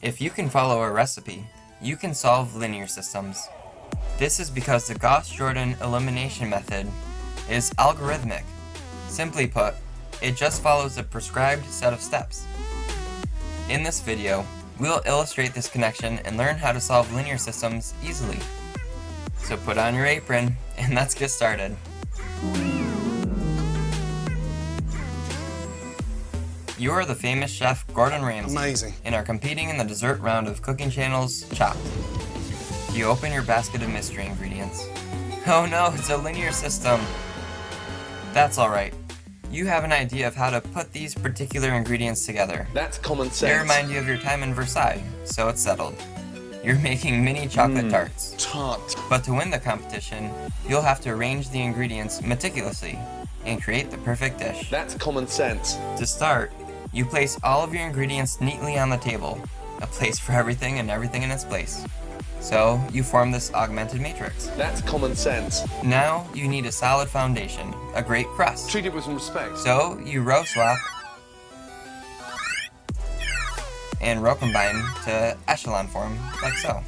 If you can follow a recipe, you can solve linear systems. This is because the Gauss-Jordan elimination method is algorithmic. Simply put, it just follows a prescribed set of steps. In this video, we'll illustrate this connection and learn how to solve linear systems easily. So put on your apron and let's get started. You are the famous chef Gordon Ramsay. Amazing. And are competing in the dessert round of Cooking Channel's Chopped. You open your basket of mystery ingredients. Oh no, it's a linear system. That's alright. You have an idea of how to put these particular ingredients together. That's common sense. They remind you of your time in Versailles, so it's settled. You're making mini chocolate tarts. Tart. But to win the competition, you'll have to arrange the ingredients meticulously and create the perfect dish. That's common sense. To start, you place all of your ingredients neatly on the table, a place for everything and everything in its place. So, you form this augmented matrix. That's common sense. Now, you need a solid foundation, a great crust. Treat it with some respect. So, you row swap and row combine to echelon form, like so.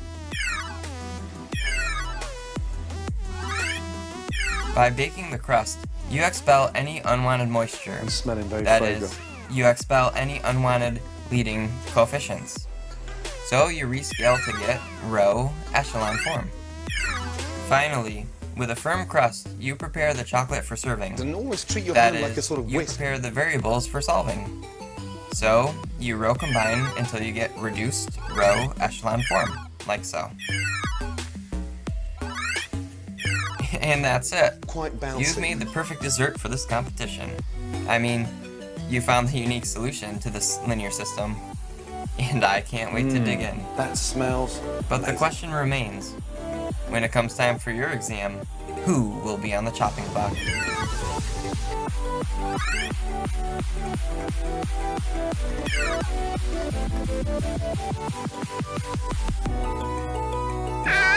By baking the crust, you expel any unwanted moisture. It's smelling very That fragrant. is, you expel any unwanted leading coefficients. So you rescale to get row echelon form. Finally, with a firm crust, you prepare the chocolate for serving. And always treat your That hand like a is, sort of you whisk. prepare the variables for solving. So, you row combine until you get reduced row echelon form, like so. And that's it. Quite bouncy. You've made the perfect dessert for this competition. I mean, you found the unique solution to this linear system. And I can't wait to dig in. That smells But the amazing. question remains, when it comes time for your exam, who will be on the chopping block? Ah!